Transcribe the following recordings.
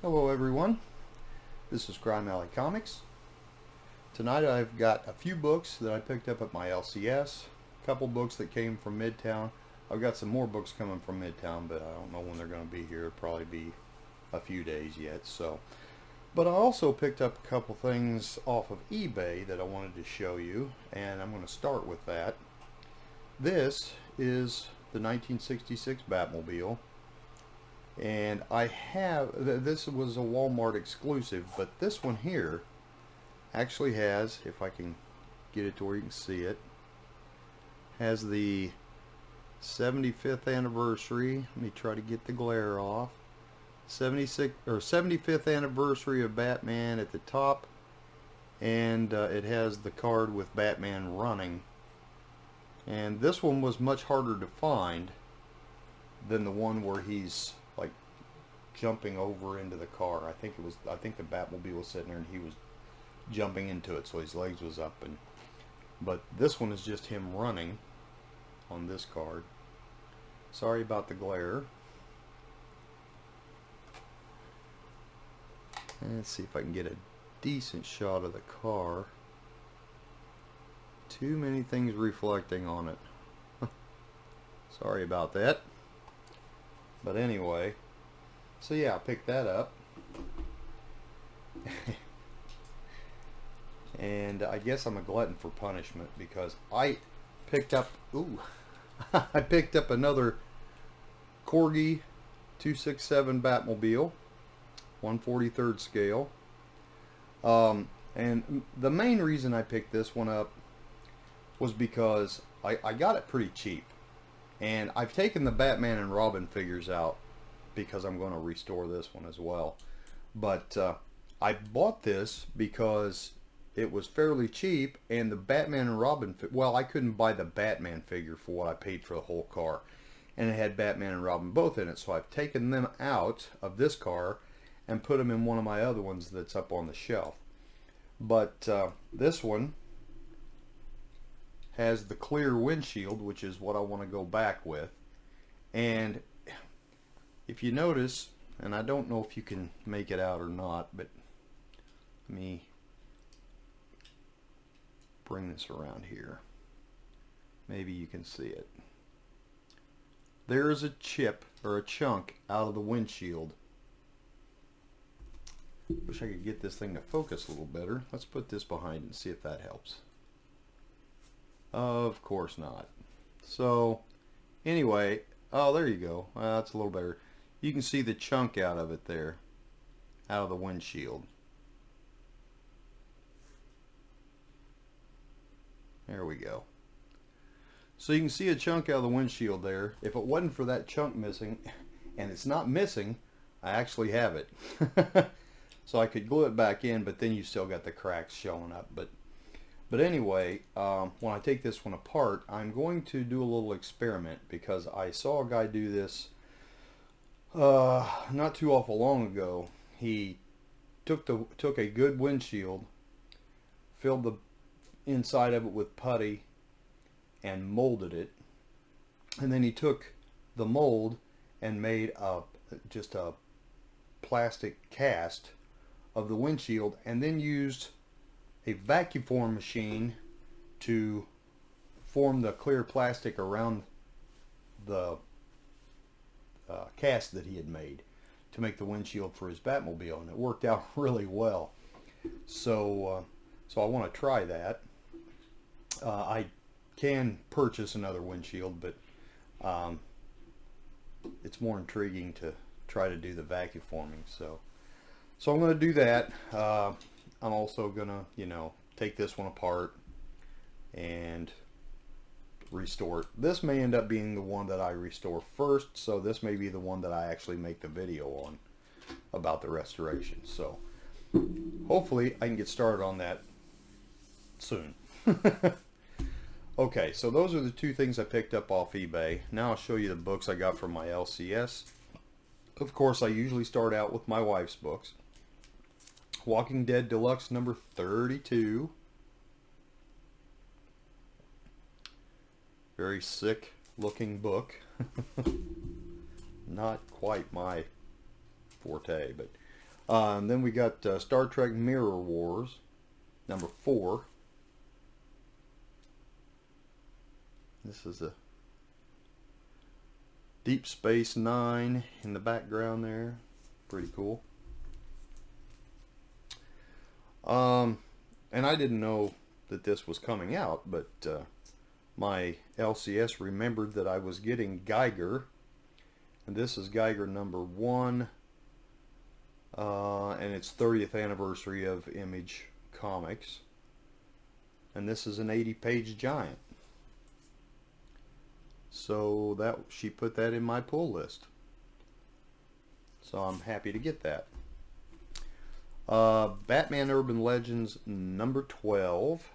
Hello everyone, this is Crime Alley Comics. Tonight I've got a few books that I picked up at my LCS, a couple books that came from Midtown. I've got some more books coming from Midtown, but I don't know when they're going to be here. It'll probably be a few days yet. But I also picked up a couple things off of eBay that I wanted to show you, and I'm going to start with that. This is the 1966 Batmobile. And I have, this was a Walmart exclusive, but this one here actually has, if I can get it to where you can see it, has the 75th anniversary. Let me try to get the glare off. 75th anniversary of Batman at the top, and it has the card with Batman running. And this one was much harder to find than the one where he's like jumping over into the car. I think the Batmobile was sitting there and he was jumping into it, so his legs was up. But this one is just him running on this card. Sorry about the glare. And let's see if I can get a decent shot of the car. Too many things reflecting on it. Sorry about that. But anyway, so yeah, I picked that up. And I guess I'm a glutton for punishment because I picked up, I picked up another Corgi 267 Batmobile, 1/43rd scale. And the main reason I picked this one up was because I got it pretty cheap. And I've taken the Batman and Robin figures out because I'm going to restore this one as well. But I bought this because it was fairly cheap, and the Batman and Robin, well, I couldn't buy the Batman figure for what I paid for the whole car. And it had Batman and Robin both in it, so I've taken them out of this car and put them in one of my other ones that's up on the shelf. But this one has the clear windshield, which is what I want to go back with. And if you notice, and I don't know if you can make it out or not, but let me bring this around here. Maybe you can see it. There is a chip or a chunk out of the windshield. Wish I could get this thing to focus a little better. Let's put this behind and see if that helps. Of course not. So anyway, oh, there you go. That's a little better. You can see the chunk out of it there, out of the windshield. There we go. So you can see a chunk out of the windshield there. If it wasn't for that chunk missing, and it's not missing, I actually have it. So I could glue it back in, but then you still got the cracks showing up. But anyway, when I take this one apart, I'm going to do a little experiment because I saw a guy do this not too awful long ago. He took a good windshield, filled the inside of it with putty, and molded it. And then he took the mold and made just a plastic cast of the windshield, and then used a vacuum form machine to form the clear plastic around the cast that he had made to make the windshield for his Batmobile, and it worked out really well. So I want to try that. I can purchase another windshield, but it's more intriguing to try to do the vacuum forming. So I'm going to do that. I'm also gonna, take this one apart and restore it. This may end up being the one that I restore first, so this may be the one that I actually make the video on about the restoration. So hopefully I can get started on that soon. Okay, so those are the two things I picked up off eBay. Now I'll show you the books I got from my LCS. Of course, I usually start out with my wife's books. Walking Dead Deluxe number 32. Very sick looking book. Not quite my forte, but And then we got Star Trek Mirror Wars, number 4. This is a Deep Space Nine in the background there. Pretty cool. And I didn't know that this was coming out, but my LCS remembered that I was getting Geiger, and this is Geiger number 1, and it's 30th anniversary of Image Comics, and this is an 80-page giant. So that she put that in my pull list, so I'm happy to get that. Batman Urban Legends number 12.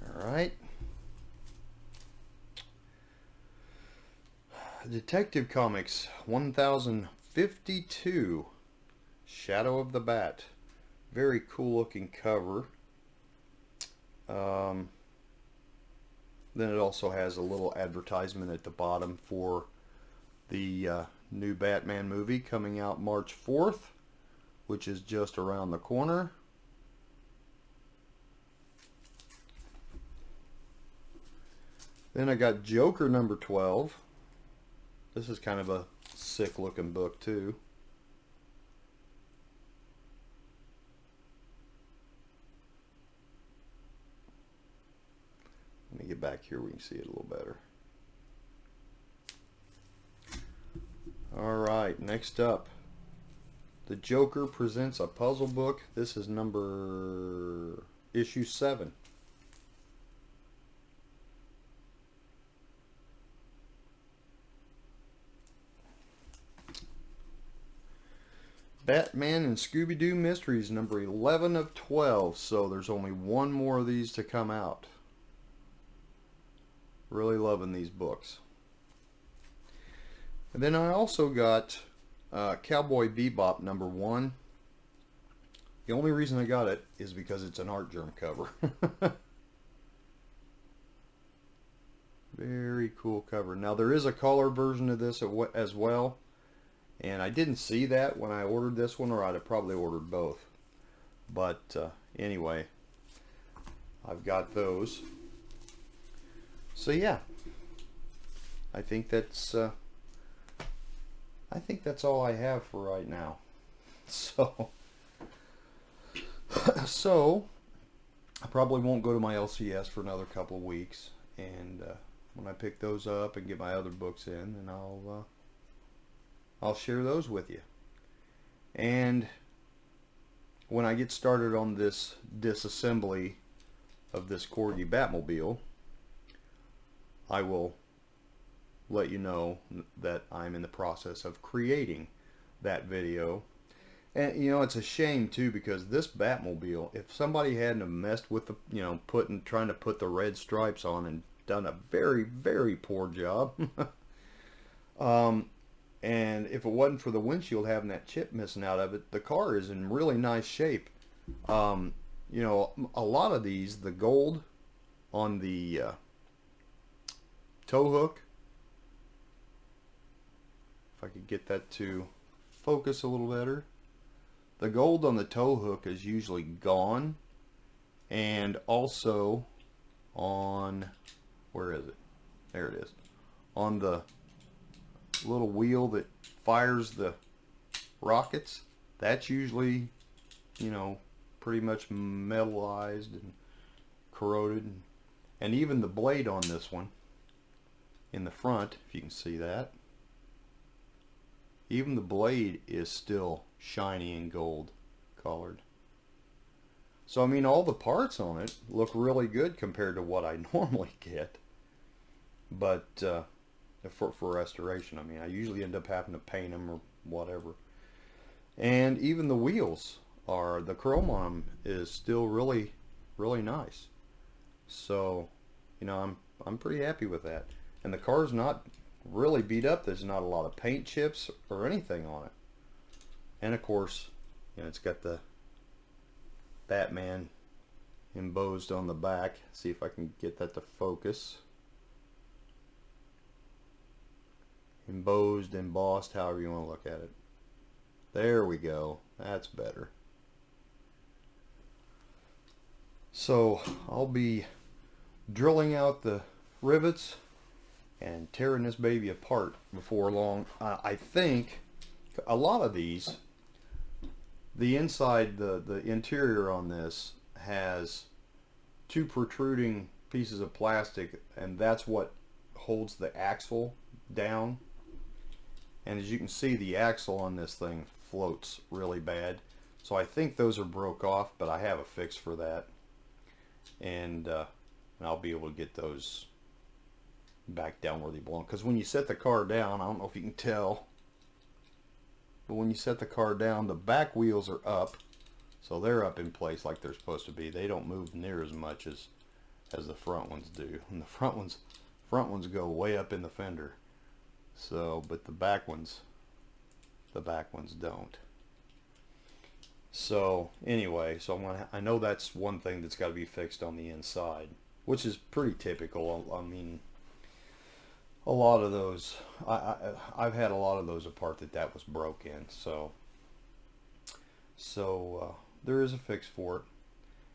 Alright. Detective Comics 1052. Shadow of the Bat. Very cool looking cover. Then it also has a little advertisement at the bottom for the new Batman movie coming out March 4th, which is just around the corner. Then I got Joker number 12. This is kind of a sick looking book too. Let me get back here, we can see it a little better. Alright, next up, The Joker presents a puzzle book. This is issue 7. Batman and Scooby-Doo Mysteries number 11 of 12, so there's only one more of these to come out. Really loving these books. And then I also got Cowboy Bebop number 1. The only reason I got it is because it's an art germ cover. Very cool cover. Now there is a color version of this as well, and I didn't see that when I ordered this one, or I'd have probably ordered both. But anyway, I've got those. So yeah, I think that's all I have for right now. So I probably won't go to my LCS for another couple of weeks, and when I pick those up and get my other books in, and I'll share those with you. And when I get started on this disassembly of this Corgi Batmobile, I will let you know that I'm in the process of creating that video. And you know, it's a shame too, because this Batmobile, if somebody hadn't have messed with the, trying to put the red stripes on and done a very, very poor job, and if it wasn't for the windshield having that chip missing out of it, the car is in really nice shape. You know, a lot of these, the gold on the tow hook, if I could get that to focus a little better, the gold on the tow hook is usually gone, and also on, where is it? There it is. On the little wheel that fires the rockets, that's usually, pretty much metallized and corroded. And even the blade on this one in the front, if you can see that, even the blade is still shiny and gold colored. So I mean, all the parts on it look really good compared to what I normally get, but for restoration, I mean, I usually end up having to paint them or whatever. And even the wheels are, the chrome on them is still really, really nice. So I'm pretty happy with that. And the car's not really beat up. There's not a lot of paint chips or anything on it. And of course, it's got the Batman embossed on the back. See if I can get that to focus. Embossed, however you want to look at it. There we go. That's better. So I'll be drilling out the rivets and tearing this baby apart before long. I think a lot of these, the inside, the interior on this has two protruding pieces of plastic, and that's what holds the axle down. And as you can see, the axle on this thing floats really bad. So I think those are broke off, but I have a fix for that. And I'll be able to get those back down where they belong. Because when you set the car down, I don't know if you can tell, but when you set the car down, the back wheels are up. So they're up in place like they're supposed to be. They don't move near as much as the front ones do. And the front ones go way up in the fender. So, but the back ones don't. So anyway, so I know that's one thing that's got to be fixed on the inside, which is pretty typical. I mean, a lot of those, I've had a lot of those apart that was broken. So there is a fix for it.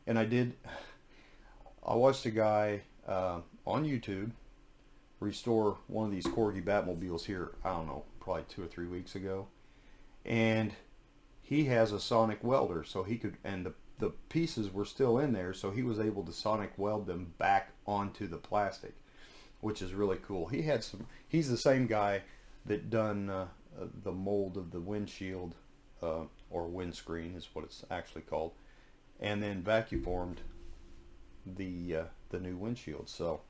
And I watched a guy on YouTube restore one of these Corgi Batmobiles here, I don't know, probably 2 or 3 weeks ago. And he has a sonic welder, so he could, and the pieces were still in there, so he was able to sonic weld them back onto the plastic, which is really cool. He's the same guy that done the mold of the windshield, or windscreen is what it's actually called, and then vacuum formed the new windshield. So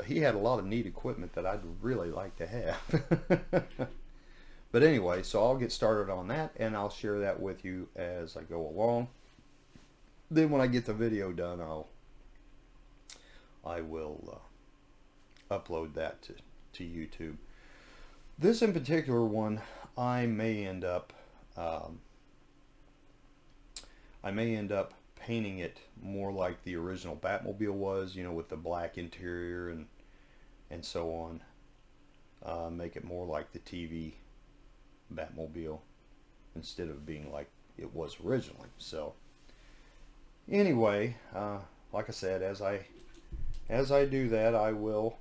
he had a lot of neat equipment that I'd really like to have. But anyway, so I'll get started on that, and I'll share that with you as I go along. Then when I get the video done, I will upload that to YouTube. This in particular one, I may end up painting it more like the original Batmobile was, you know, with the black interior and so on. Make it more like the TV Batmobile instead of being like it was originally. So anyway, like I said, as I do that, I will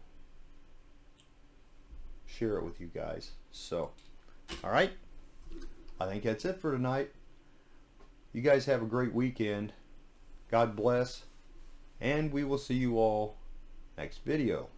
share it with you guys. So alright, I think that's it for tonight. You guys have a great weekend. God bless, and we will see you all next video.